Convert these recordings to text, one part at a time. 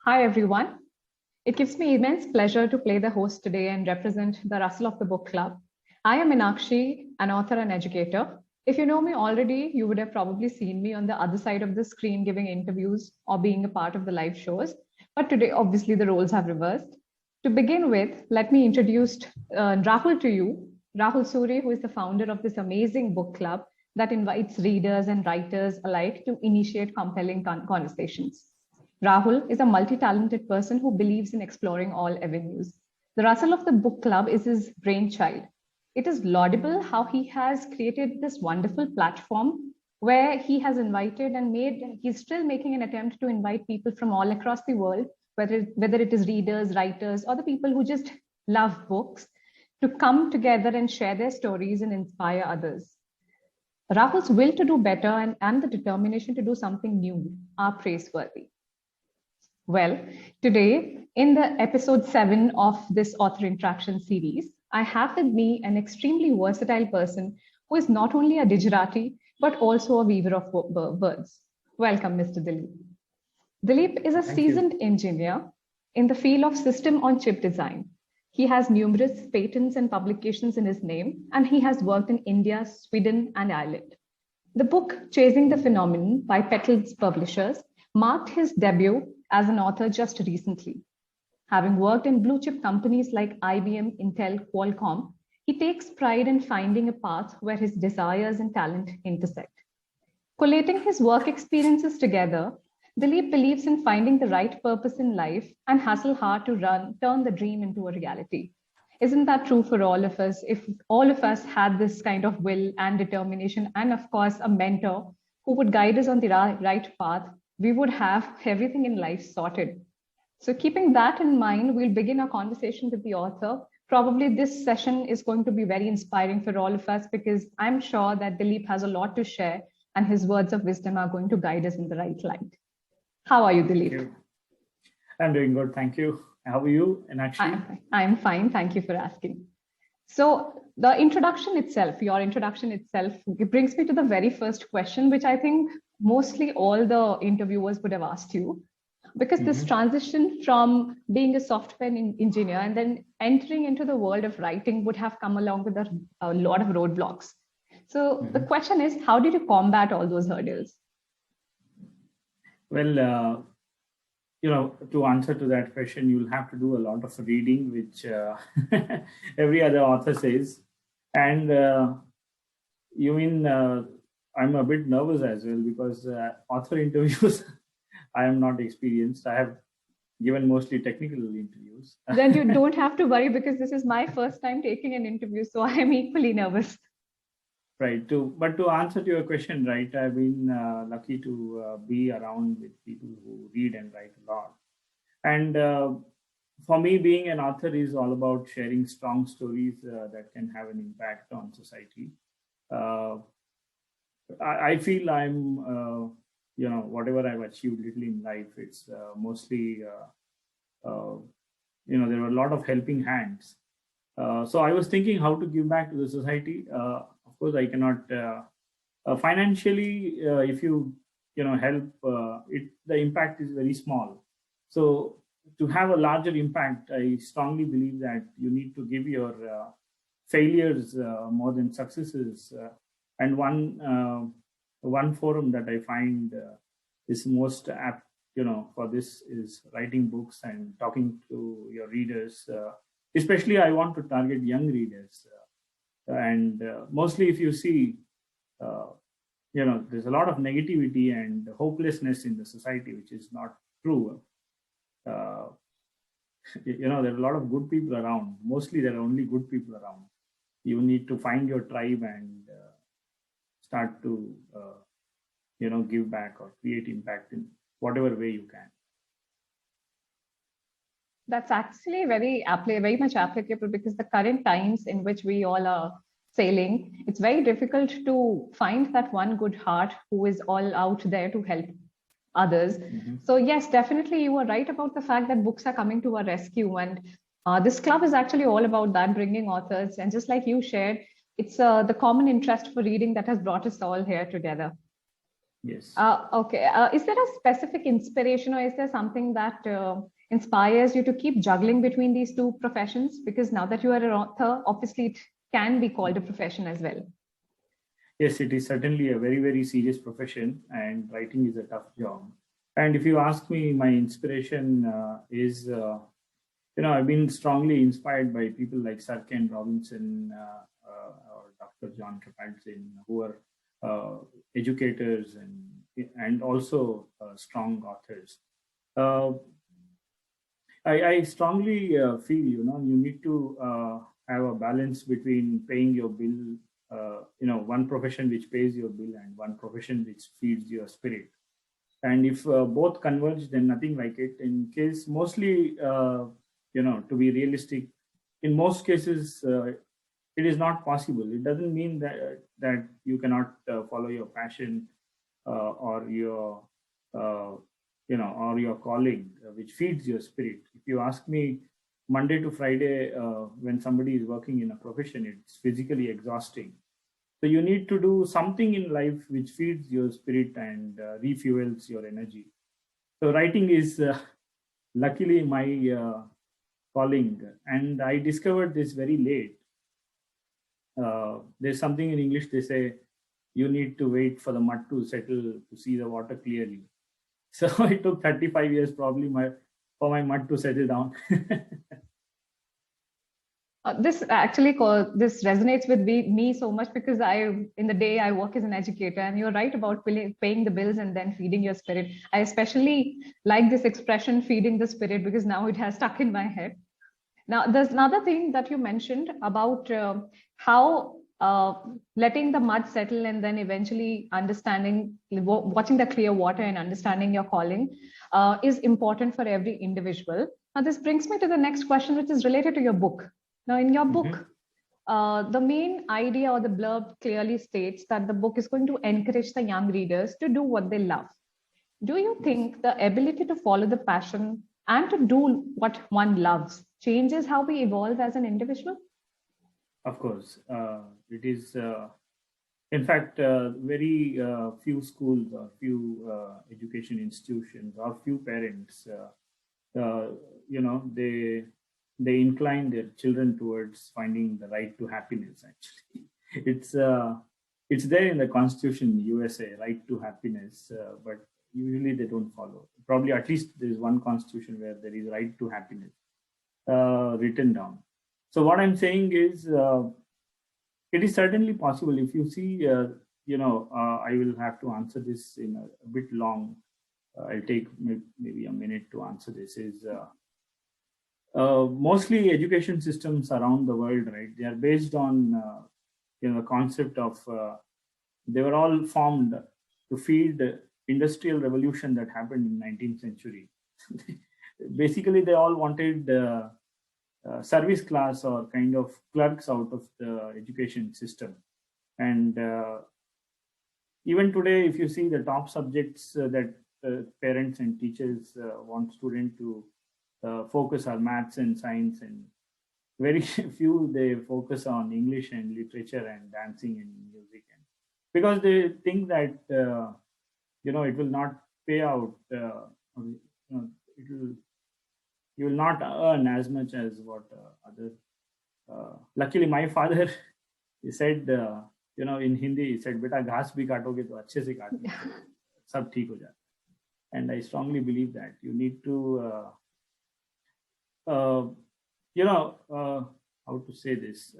Hi, everyone. It gives me immense pleasure to play the host today and represent the Russell of the Book Club. I am Meenakshi, an author and educator. If you know me already, you would have probably seen me on the other side of the screen giving interviews or being a part of the live shows. But today, obviously, the roles have reversed. To begin with, let me introduce Rahul to you. Rahul Suri, who is the founder of this amazing book club that invites readers and writers alike to initiate compelling conversations. Rahul is a multi-talented person who believes in exploring all avenues. The Russell of the Book Club is his brainchild. It is laudable how he has created this wonderful platform where he has invited and he's still making an attempt to invite people from all across the world, whether it is readers, writers, or the people who just love books, to come together and share their stories and inspire others. Rahul's will to do better and the determination to do something new are praiseworthy. Well, today in the episode 7 of this author interaction series, I have with me an extremely versatile person who is not only a Gujarati, but also a weaver of words. Welcome, Mr. Dilip. Dilip is a seasoned engineer in the field of system on chip design. He has numerous patents and publications in his name, and he has worked in India, Sweden, and Ireland. The book Chasing the Phenomenon by Petals Publishers marked his debut as an author just recently. Having worked in blue chip companies like IBM, Intel, Qualcomm, he takes pride in finding a path where his desires and talent intersect. Collating his work experiences together, Dilip believes in finding the right purpose in life and hustle hard to turn the dream into a reality. Isn't that true for all of us? If all of us had this kind of will and determination, and of course, a mentor who would guide us on the right path, we would have everything in life sorted. So keeping that in mind, we'll begin our conversation with the author. Probably this session is going to be very inspiring for all of us because I'm sure that Dilip has a lot to share and his words of wisdom are going to guide us in the right light. How are you, Dilip? I'm doing good, thank you. How are you, Meenakshi? I'm fine, thank you for asking. So the introduction itself, your introduction itself, it brings me to the very first question, which I think mostly all the interviewers would have asked you, because this transition from being a software engineer and then entering into the world of writing would have come along with a lot of roadblocks. So the question is, how did you combat all those hurdles? Well, to answer to that question, you'll have to do a lot of reading, which every other author says. And I'm a bit nervous as well because author interviews, I am not experienced. I have given mostly technical interviews. Then you don't have to worry because this is my first time taking an interview, so I am equally nervous. Right. But to answer to your question, right, I've been lucky to be around with people who read and write a lot. And for me, being an author is all about sharing strong stories that can have an impact on society. I feel I'm, whatever I've achieved little in life, it's mostly, there were a lot of helping hands. So I was thinking how to give back to the society. Of course, I cannot financially. If you help, the impact is very small. So to have a larger impact, I strongly believe that you need to give your failures more than successes. And one forum that I find is most apt, for this is writing books and talking to your readers. Especially, I want to target young readers. And mostly if you see, there's a lot of negativity and hopelessness in the society, which is not true. There are a lot of good people around. Mostly there are only good people around. You need to find your tribe and start to, give back or create impact in whatever way you can. That's actually very much applicable because the current times in which we all are sailing, it's very difficult to find that one good heart who is all out there to help others. So yes, definitely you were right about the fact that books are coming to our rescue. And this club is actually all about that, bringing authors. And just like you shared, it's the common interest for reading that has brought us all here together. Yes. Okay. Is there a specific inspiration, or is there something that inspires you to keep juggling between these two professions? Because now that you are an author, obviously it can be called a profession as well. Yes, it is certainly a very, very serious profession, and writing is a tough job. And if you ask me, my inspiration is, I've been strongly inspired by people like Sir Ken Robinson or Dr. John Kabat-Zinn, who are educators and also strong authors. I strongly feel, you need to have a balance between paying your bill, one profession which pays your bill and one profession which feeds your spirit. And if both converge, then nothing like it. In case mostly, to be realistic, in most cases, it is not possible. It doesn't mean that you cannot follow your passion or your or your calling, which feeds your spirit. If you ask me, Monday to Friday, when somebody is working in a profession, it's physically exhausting. So you need to do something in life which feeds your spirit and refuels your energy. So writing is luckily my calling, and I discovered this very late. There's something in English, they say, you need to wait for the mud to settle to see the water clearly. So it took 35 years probably for my mud to settle down. This resonates with me so much, because in the day I work as an educator, and you're right about paying the bills and then feeding your spirit. I especially like this expression, feeding the spirit, because now it has stuck in my head. Now, there's another thing that you mentioned about how letting the mud settle and then eventually watching the clear water and understanding your calling is important for every individual. Now, this brings me to the next question, which is related to your book. Now, in your book, the main idea or the blurb clearly states that the book is going to encourage the young readers to do what they love. Do you think the ability to follow the passion and to do what one loves changes how we evolve as an individual? Of course. It is, in fact, very few schools or few education institutions or few parents, they incline their children towards finding the right to happiness. Actually, it's there in the Constitution, USA, right to happiness, but usually they don't follow. Probably at least there is one constitution where there is right to happiness written down. So what I'm saying is, it is certainly possible. If you see, I will have to answer this in a bit long. I'll take maybe a minute to answer this. Is mostly education systems around the world, right? They are based on the concept of they were all formed to feed the industrial revolution that happened in 19th century. Basically, they all wanted service class or kind of clerks out of the education system. And even today, if you see the top subjects that parents and teachers want students to focus are maths and science, and very few they focus on English and literature and dancing and music, and because they think that it will not pay out, you will not earn as much as what other. Luckily, my father, he said, in Hindi, he said, "Beta, घास भी काटोगे तो अच्छे से काटना, सब ठीक हो जाता." And I strongly believe that you need to, how to say this,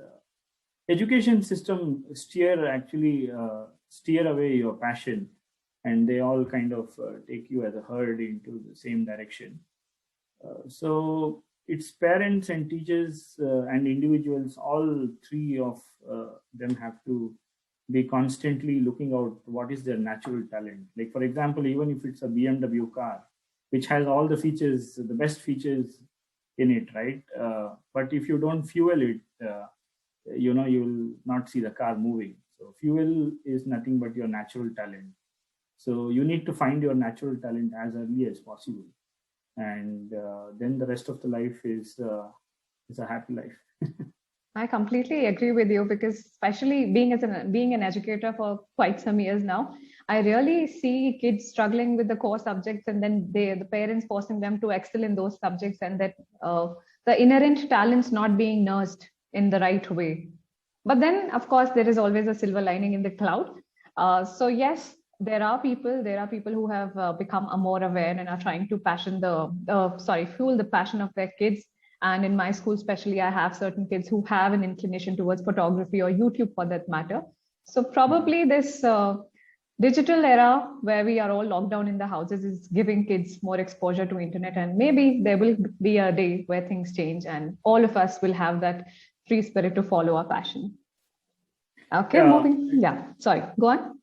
education system steer away your passion, and they all kind of take you as a herd into the same direction. So it's parents and teachers and individuals, all three of them have to be constantly looking out what is their natural talent. Like, for example, even if it's a BMW car, which has all the features, the best features in it, right? But if you don't fuel it, you will not see the car moving. So fuel is nothing but your natural talent. So you need to find your natural talent as early as possible. And then the rest of the life is a happy life. I completely agree with you, because especially being an educator for quite some years now, I really see kids struggling with the core subjects, and then the parents forcing them to excel in those subjects, and that the inherent talents not being nursed in the right way. But then, of course, there is always a silver lining in the cloud. So yes, there are people who have become more aware and are trying to fuel the passion of their kids. And in my school, especially, I have certain kids who have an inclination towards photography or YouTube for that matter. So probably this digital era where we are all locked down in the houses is giving kids more exposure to internet, and maybe there will be a day where things change and all of us will have that free spirit to follow our passion. Okay, moving. Yeah, sorry, go on.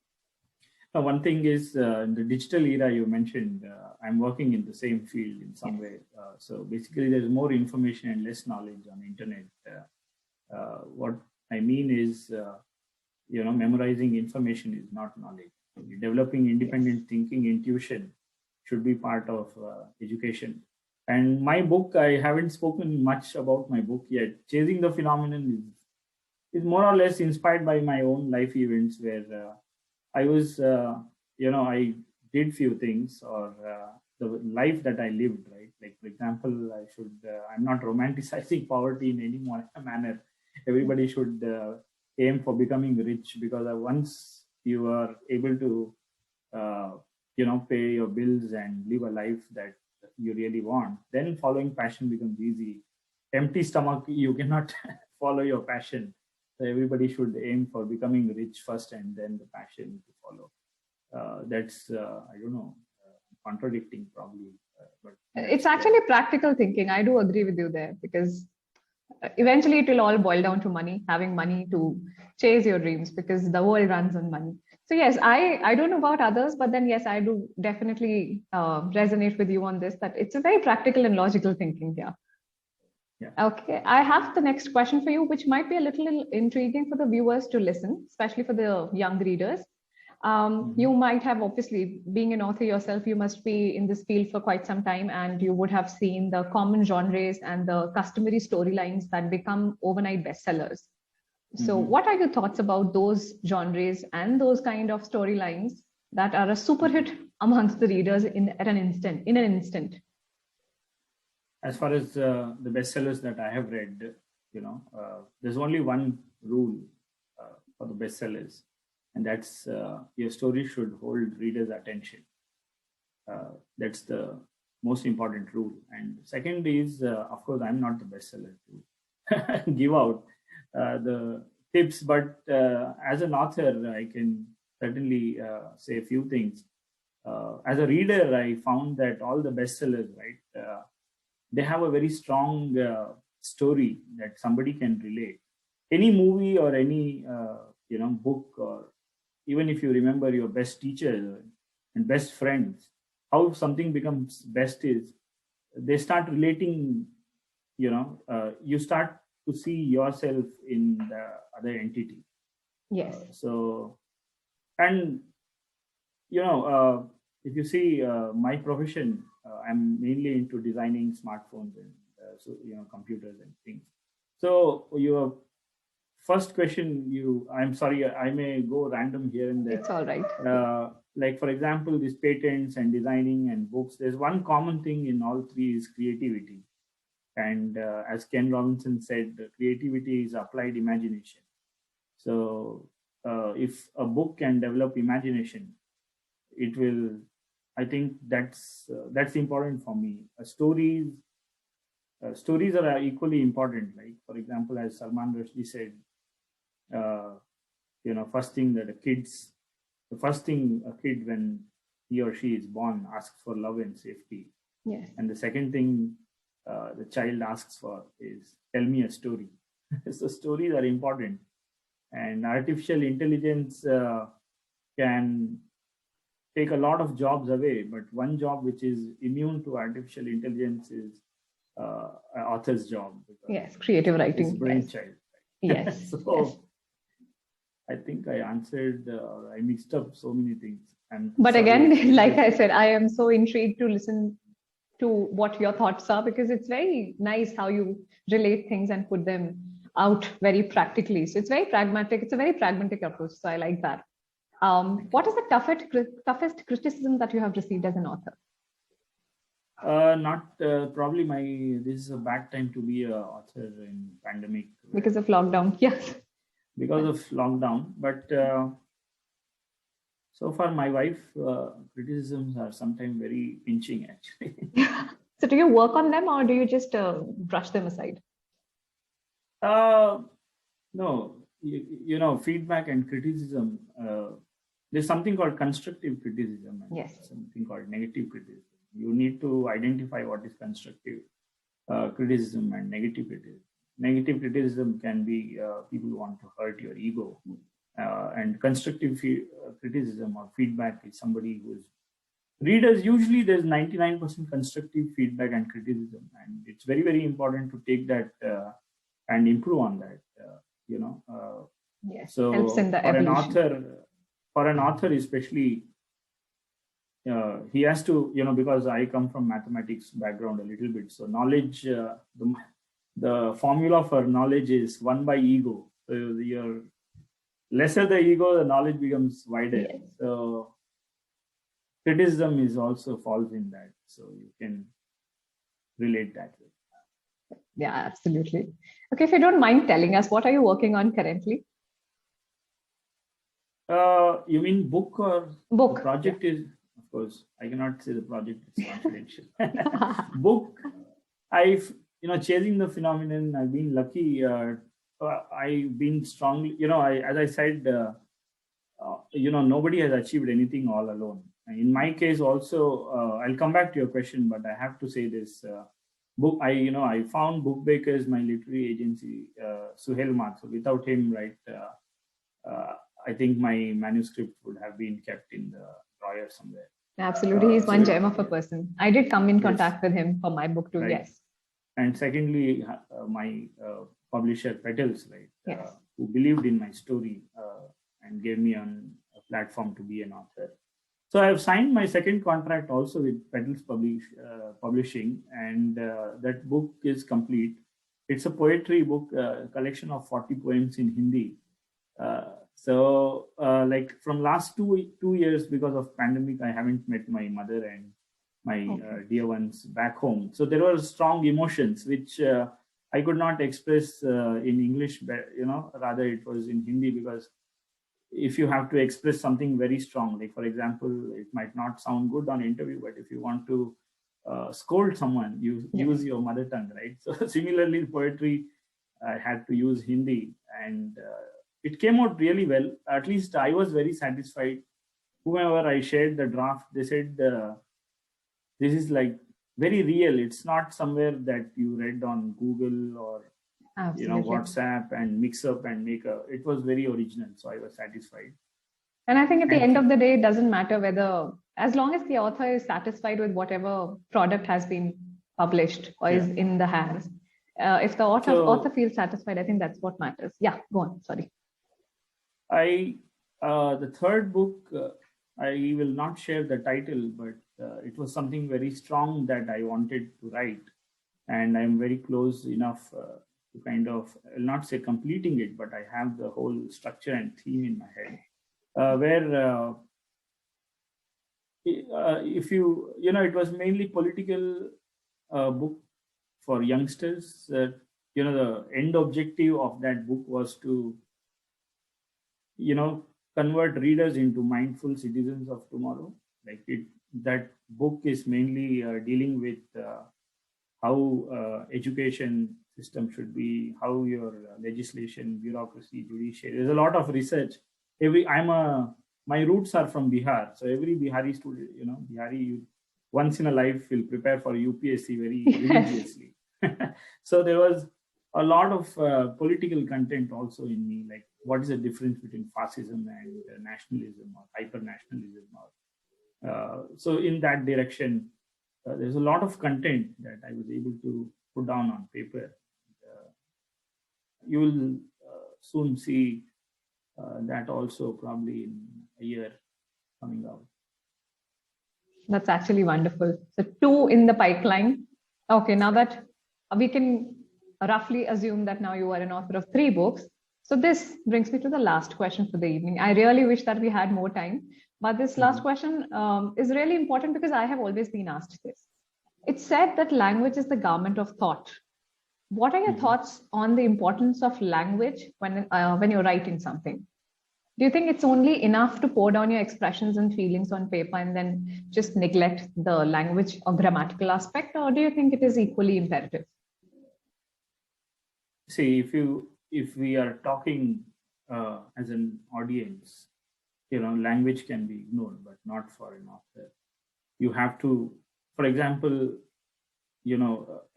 One thing is in the digital era you mentioned, I'm working in the same field in some way. So basically there's more information and less knowledge on internet. What I mean is, memorizing information is not knowledge. Developing independent thinking, intuition should be part of education. And my book, I haven't spoken much about my book yet. Chasing the Phenomenon is more or less inspired by my own life events where I was, I did few things, or the life that I lived, right? Like, for example, I'm not romanticizing poverty in any manner. Everybody should aim for becoming rich, because once you are able to, pay your bills and live a life that you really want, then following passion becomes easy. Empty stomach, you cannot follow your passion. So everybody should aim for becoming rich first and then the passion to follow. That's, I don't know, contradicting probably. But it's actually practical thinking. I do agree with you there, because eventually it will all boil down to money, having money to chase your dreams, because the world runs on money. So yes, I don't know about others, but then yes, I do definitely resonate with you on this, that it's a very practical and logical thinking here. Yeah. Okay, I have the next question for you, which might be a little intriguing for the viewers to listen, especially for the young readers. You might have, obviously, being an author yourself, you must be in this field for quite some time, and you would have seen the common genres and the customary storylines that become overnight bestsellers. So what are your thoughts about those genres and those kind of storylines that are a super hit amongst the readers in an instant? As far as the bestsellers that I have read, there's only one rule for the bestsellers, and that's your story should hold readers' attention. That's the most important rule. And second is, of course, I'm not the bestseller to give out the tips, but as an author, I can certainly say a few things. As a reader, I found that all the bestsellers, right, they have a very strong story that somebody can relate. Any movie or any book, or even if you remember your best teachers and best friends, how something becomes best is they start relating. You start to see yourself in the other entity. Yes. And if you see my profession, I'm mainly into designing smartphones and computers and things. So your first question, I'm sorry, I may go random here and there. It's all right. Like, for example, these patents and designing and books, there's one common thing in all three is creativity. And as Ken Robinson said, creativity is applied imagination. So if a book can develop imagination, it will, I think that's important for me. Stories are equally important. Like, for example, as Salman Rushdie said, first thing that the first thing a kid, when he or she is born, asks for love and safety. Yes. And the second thing the child asks for is, tell me a story. So stories are important. And artificial intelligence can take a lot of jobs away, but one job which is immune to artificial intelligence is an author's job. Yes, creative writing. It's brainchild. Yes. So yes. I think I answered, I mixed up so many things. But again, like I said, I am so intrigued to listen to what your thoughts are, because it's very nice how you relate things and put them out very practically. So it's very pragmatic. It's a very pragmatic approach. So I like that. What is the toughest criticism that you have received as an author? Not probably this is a bad time to be an author in pandemic. Because of lockdown, yes. Because of lockdown, but so far my wife criticisms are sometimes very pinching actually. So do you work on them or do you just brush them aside? No, you know, feedback and criticism. There's something called constructive criticism and yes. something called negative criticism. You need to identify what is constructive criticism and negative criticism. Negative criticism can be people want to hurt your ego, and constructive criticism or feedback is somebody who's readers. Usually there's 99% constructive feedback and criticism, and it's very, very important to take that and improve on that, you know. Yes, so helps in the evolution. For an author especially, he has to, you know, because I come from mathematics background a little bit, so knowledge, the formula for knowledge is 1 by ego. So your lesser the ego, the knowledge becomes wider. Yes. So criticism is also falls in that, so you can relate that way. Yeah, absolutely. Okay, if you don't mind telling us, what are you working on currently? You mean book or book? The project is, of course, I cannot say the project is confidential. Book, I've, you know, chasing the phenomenon. I've been lucky. I've been strongly, you know, as I said, you know, nobody has achieved anything all alone. In my case also, I'll come back to your question, but I have to say this. Book, I found Bookbakers, my literary agency, Suhail Mat. So without him, right, I think my manuscript would have been kept in the drawer somewhere. Absolutely, he's one gem of a person. I did come in contact with him for my book too. Right. Yes. And secondly, my publisher Petals, right, yes. Who believed in my story and gave me on a platform to be an author. So I have signed my second contract also with Petals Publishing, and that book is complete. It's a poetry book, collection of 40 poems in Hindi. So like from last two years, because of pandemic, I haven't met my mother and my dear ones back home. So there were strong emotions which I could not express in English, you know, rather it was in Hindi, because if you have to express something very strong, like for example, it might not sound good on interview, but if you want to scold someone, you use your mother tongue, right? So similarly, poetry, I had to use Hindi, and it came out really well. At least I was very satisfied. Whoever I shared the draft, they said, this is like very real. It's not somewhere that you read on Google or absolutely. You know, WhatsApp and mix up and make it was very original. So I was satisfied. And I think at the end of the day, it doesn't matter whether, as long as the author is satisfied with whatever product has been published or is in the hands. If the author feels satisfied, I think that's what matters. Yeah, go on. Sorry. The third book, I will not share the title, but it was something very strong that I wanted to write. And I'm very close enough to kind of, I'll not say completing it, but I have the whole structure and theme in my head, where if you know, it was mainly political book for youngsters. You know, the end objective of that book was to, you know, convert readers into mindful citizens of tomorrow. Like that book is mainly dealing with how education system should be, how your legislation, bureaucracy, judiciary. There's a lot of research. My roots are from Bihar, so every Bihari student, you know, Bihari once in a life will prepare for UPSC very religiously. So there was a lot of political content also in me, like what is the difference between fascism and nationalism or hyper-nationalism. So in that direction, there's a lot of content that I was able to put down on paper. You will soon see that also probably in a year coming out. That's actually wonderful. So 2 in the pipeline. Okay, now that we can roughly assume that now you are an author of 3 books. So this brings me to the last question for the evening. I really wish that we had more time, but this last question is really important because I have always been asked this. It's said that language is the garment of thought. What are your thoughts on the importance of language when you're writing something? Do you think it's only enough to pour down your expressions and feelings on paper and then just neglect the language or grammatical aspect, or do you think it is equally imperative? See, if we are talking as an audience, language can be ignored, but not for an author. You have to, for example,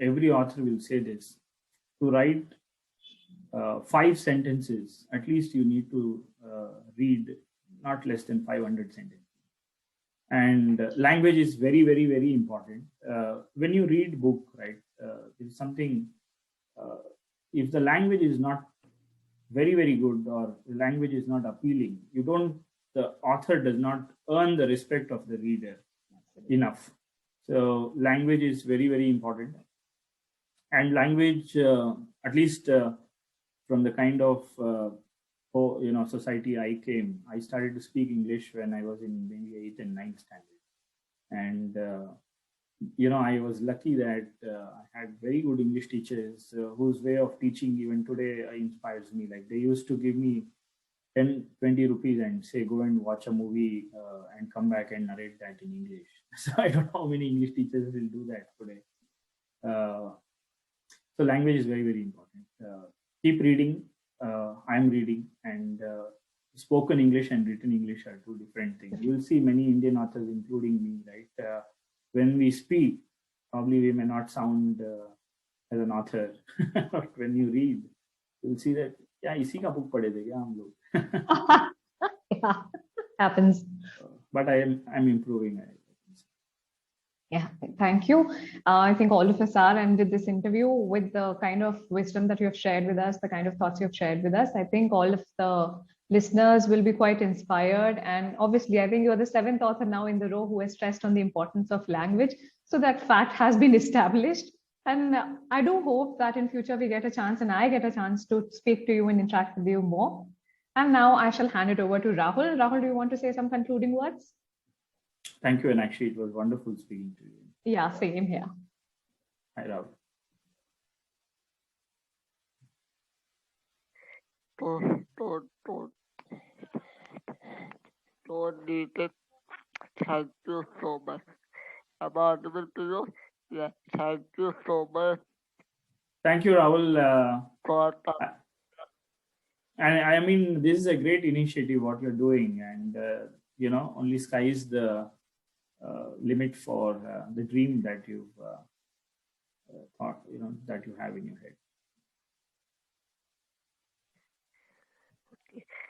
every author will say this: to write 5 sentences, at least you need to read not less than 500 sentences. And language is very, very, very important. When you read book, right, there's something, if the language is not very, very good, or the language is not appealing, the author does not earn the respect of the reader enough. So language is very, very important. And language, at least from the kind of society I came, I started to speak English when I was in maybe 8th and 9th standard. And I was lucky that I had very good English teachers whose way of teaching even today inspires me. Like, they used to give me 10, 20 rupees and say, go and watch a movie and come back and narrate that in English. So I don't know how many English teachers will do that today. So language is very, very important. Keep reading. I'm reading, and spoken English and written English are 2 different things. You will see many Indian authors, including me, right? When we speak, probably we may not sound as an author. But when you read, you'll see that, yeah, isi ka book padhe the, yeah, hum log. Yeah, happens. But I'm improving. Yeah, thank you. I think all of us are, and with this interview, with the kind of wisdom that you have shared with us, the kind of thoughts you have shared with us, I think all of the listeners will be quite inspired. And obviously, I think you're the 7th author now in the row who has stressed on the importance of language. So that fact has been established. And I do hope that in future we get a chance, and I get a chance to speak to you and interact with you more. And now I shall hand it over to Rahul. Rahul, do you want to say some concluding words? Thank you, Anakshi. It was wonderful speaking to you. Yeah, same here. Hi, Rahul. Thank you so much. Am I audible to you? Yeah, thank you so much. Thank you, Rahul. And I mean, this is a great initiative, what you're doing. And, only sky is the limit for the dream that you've thought, that you have in your head.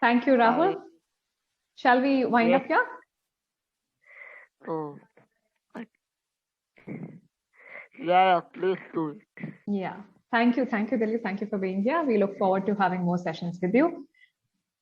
Thank you, Rahul. Shall we wind up here? Oh, yeah, please do it. Yeah. Thank you. Thank you, Dilip. Thank you for being here. We look forward to having more sessions with you.